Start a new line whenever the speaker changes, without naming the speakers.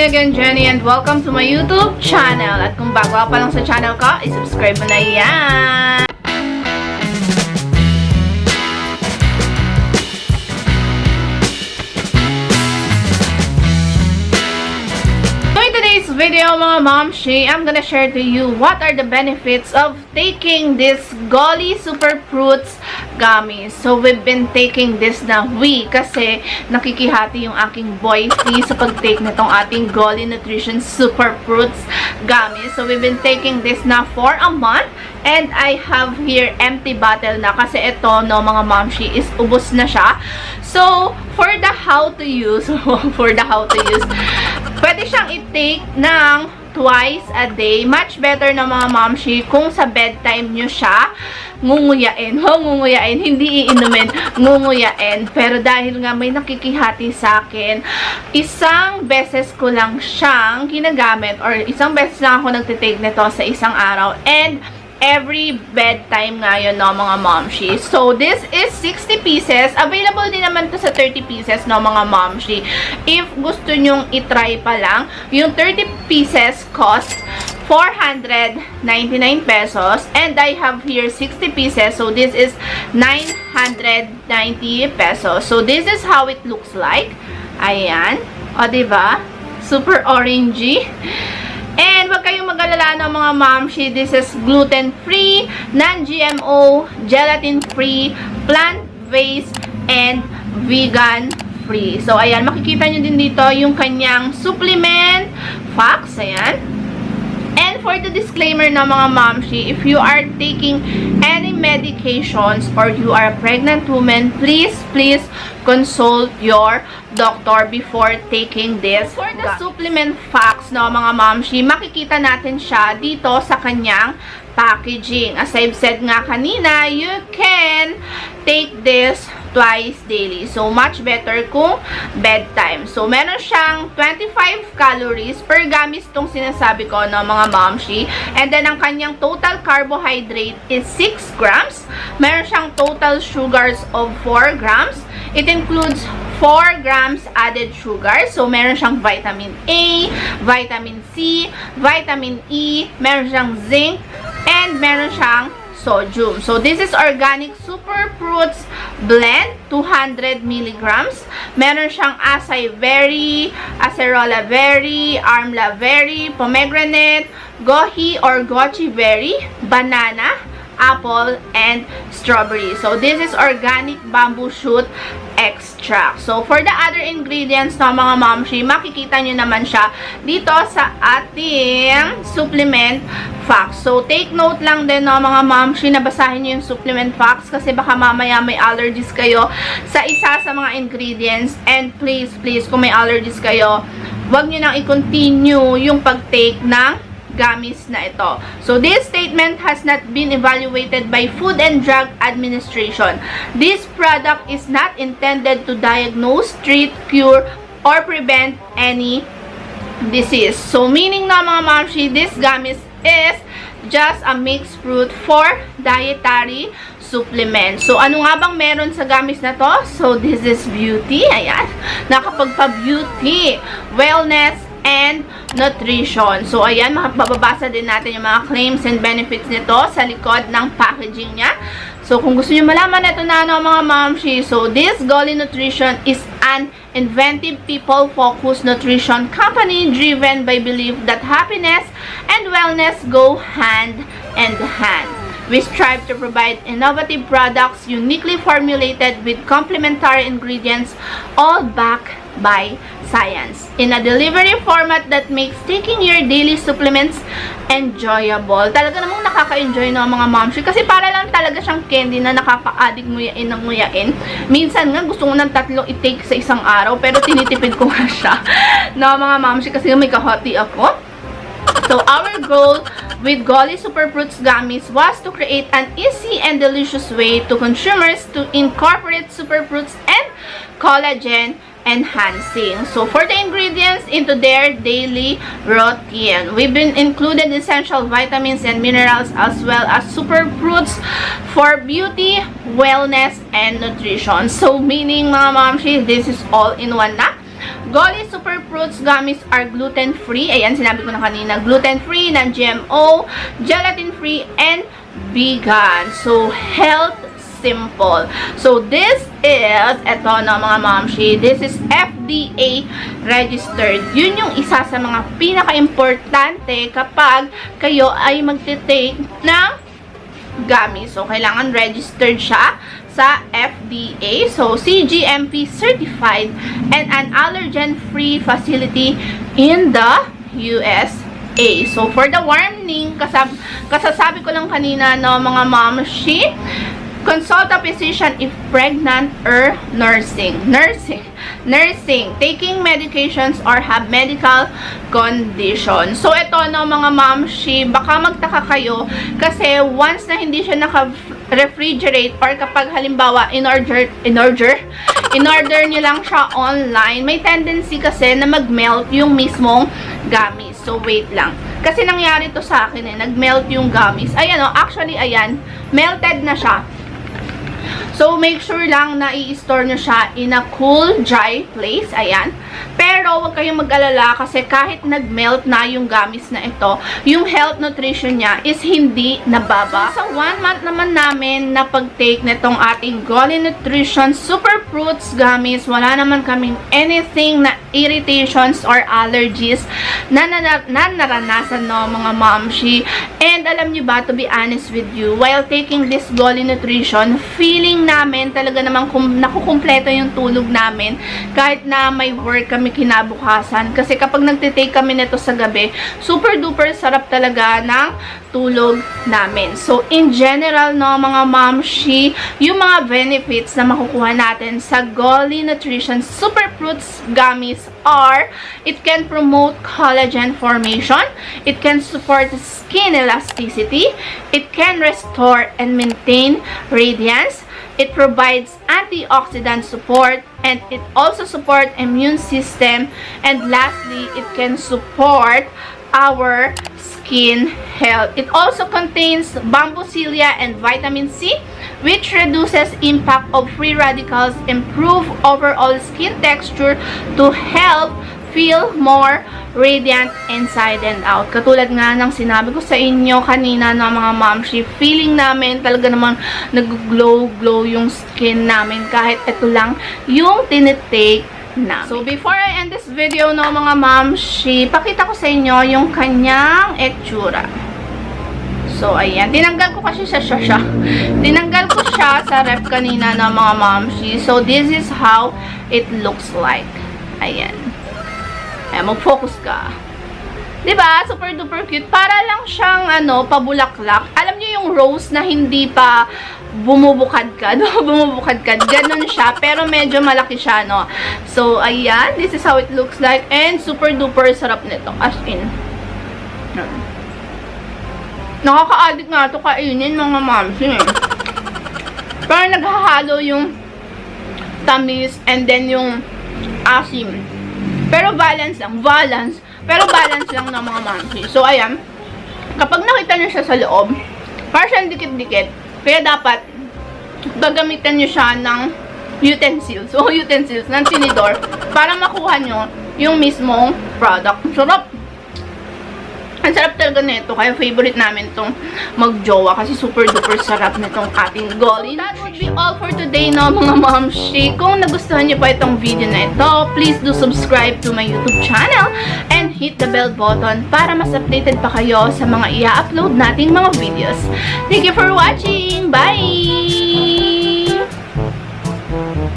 again, Jenny, and welcome to my YouTube channel. At kung bago ka pa lang sa channel ko, i-subscribe mo na yan. So in today's video, mga mamshie, I'm gonna share to you what are the benefits of taking this Goli Superfruits Gummies. So, we've been taking this na kasi nakikihati yung aking boyfriend sa pag-take nitong ating Goli Nutrition Superfruits Gummies. So, we've been taking this na for a month. And I have here empty bottle na kasi ito, no, mga mamshie, is ubos na siya. So, for the how to use, pwede siyang i-take ng twice a day. Much better na mga mamshie kung sa bedtime nyo siya ngunguyain, hindi iinumin, ngunguyain. Pero dahil nga may nakikihati sa akin, isang beses ko lang siyang ginagamit or isang beses lang ako nagtitake nito sa isang araw. And every bedtime ngayon, no, mga mamshie. So, this is 60 pieces. Available din naman to sa 30 pieces, no, mga mamshie. If gusto nyong itry pa lang, yung 30 pieces cost 499 pesos. And I have here 60 pieces. So, this is 990 pesos. So, this is how it looks like. Ayan. O, diba? Super orangey. And wag kayong mag-alala ng mga mamshie. This is gluten-free, non-GMO, gelatin-free, plant-based, and vegan-free. So, ayan. Makikita nyo din dito yung kanyang supplement facts. Ayan. And for the disclaimer na mga mamshie, if you are taking any medications or you are a pregnant woman, please consult your doctor before taking this. For the supplement facts na mga mamshie, makikita natin siya dito sa kanyang packaging. As I've said nga kanina, you can take this twice daily. So, much better kung bedtime. So, meron siyang 25 calories per gummies itong sinasabi ko ng mga mamshie. And then, ang kanyang total carbohydrate is 6 grams. Meron siyang total sugars of 4 grams. It includes 4 grams added sugar. So, meron siyang vitamin A, vitamin C, vitamin E, meron siyang zinc, and meron siyang sodium. So, this is organic superfruits blend, 200 milligrams. Meron siyang acai berry, acerola berry, amla berry, pomegranate, goji or goji berry, banana, apple, and strawberry. So, this is organic bamboo shoot extract. So, for the other ingredients na mga mamshie, makikita nyo naman siya dito sa ating supplement facts. So, take note lang din no, mga mamshie, na basahin nyo yung supplement facts kasi baka mamaya may allergies kayo sa isa sa mga ingredients. And please, kung may allergies kayo, wag nyo nang i-continue yung pag-take ng gummies na ito. So, this statement has not been evaluated by Food and Drug Administration. This product is not intended to diagnose, treat, cure, or prevent any disease. So, meaning na mga mamshie, this gummies is just a mixed fruit for dietary supplement. So, ano nga bang meron sa gummies na to? So, this is beauty. Ayan. Nakapagpa-beauty, wellness, and nutrition. So, ayan, mababasa din natin yung mga claims and benefits nito sa likod ng packaging niya. So, kung gusto nyo malaman ito na ano, mga mamshie, so, this Goli Nutrition is an inventive, people-focused nutrition company driven by belief that happiness and wellness go hand in hand. We strive to provide innovative products uniquely formulated with complementary ingredients, all backed by science, in a delivery format that makes taking your daily supplements enjoyable. Talaga namang nakaka-enjoy ng mga mamshie kasi para lang talaga siyang candy na nakaka-addict nguyain ng nguyain. Minsan nga gusto ko ng 3 i-take sa isang araw pero tinitipid ko nga siya no, mga mamshie, kasi may kahati ako. So, our goal with Goli Superfruits Gummies was to create an easy and delicious way to consumers to incorporate superfruits and collagen enhancing. So, for the ingredients into their daily routine, we've been included essential vitamins and minerals as well as superfruits for beauty, wellness, and nutrition. So, meaning mga mamshie, this is all in one na. Goli Superfruits Gummies are gluten-free. Ayan, sinabi ko na kanina. Gluten-free, non-GMO, gelatin-free, and vegan. So, health simple. So, this is, eto na mga mamshi, this is FDA registered. Yun yung isa sa mga pinaka-importante kapag kayo ay magte-take ng gummies. So, kailangan registered siya sa FDA. So, CGMP certified and an allergen-free facility in the USA. So, for the warning, kasasabi ko lang kanina, no, mga mamshi, consult a physician if pregnant or nursing, taking medications or have medical condition. So, ito, no, mga mamshi, baka magtaka kayo kasi once na hindi siya naka-refrigerate or kapag halimbawa in-order nyo lang siya online, may tendency kasi na mag-melt yung mismong gummies. So, wait lang. Kasi nangyari to sa akin nag-melt yung gummies. Ayan, oh, actually, ayan, melted na siya. So, make sure lang na i-store nyo siya in a cool, dry place. Ayan. Pero, huwag kayong mag-alala kasi kahit nag-melt na yung gummies na ito, yung health nutrition niya is hindi nababa. So, sa 1 month naman namin na pag-take nitong ating Goli Nutrition Superfruits Gummies, wala naman kaming anything na irritations or allergies na naranasan, no, mga mamshi. And alam nyo ba, to be honest with you, while taking this Goli Nutrition, feeling namin talaga namang nakukumpleto yung tulog namin kahit na may work kami kinabukasan. Kasi kapag nagtitake kami nito sa gabi, super duper sarap talaga ng tulog namin. So, in general, no, mga mamshi, yung mga benefits na makukuha natin sa Goli Nutrition Superfruits Gummies are, it can promote collagen formation, it can support skin elasticity, it can restore and maintain radiance, it provides antioxidant support, and it also supports immune system, and lastly, it can support our skin health. It also contains bambucilia and vitamin C, which reduces impact of free radicals, improve overall skin texture to help feel more radiant inside and out. Katulad nga ng sinabi ko sa inyo kanina na mga mamshi, feeling namin talaga naman nag-glow yung skin namin kahit ito lang yung tinitake namin. So, before I end this video, no, mga mamshi, pakita ko sa inyo yung kanyang etsura. So, ayan. Tinanggal ko kasi siya. Tinanggal ko siya sa ref kanina na mga mamshi. So, this is how it looks like. Ayan. Ayan, mag-focus ka. Diba? Super duper cute. Para lang siyang, pabulaklak. Alam niyo yung rose na hindi pa bumubukad ka, no? Bumubukad ka. Ganun siya. Pero medyo malaki siya, no? So, ayan. This is how it looks like. And super duper sarap nito. As in. Nakaka-addict nga ito kainin, mga mamsi. Parang naghahalo yung tamis and then yung asim. Pero balance lang. Pero balance lang ng mga mamsi. So, ayan. Kapag nakita nyo siya sa loob, parang siyang dikit-dikit. Kaya dapat, gagamitan nyo siya ng utensils. O utensils ng tinidor para makuha nyo yung mismong product. Sarap! Ang sarap talaga nito. Kaya favorite namin itong magjowa. Kasi super duper sarap nitong ating Goli. That would be all for today, no, mga mamshi. Kung nagustuhan niyo pa itong video na ito, please do subscribe to my YouTube channel and hit the bell button para mas updated pa kayo sa mga i-upload nating mga videos. Thank you for watching! Bye!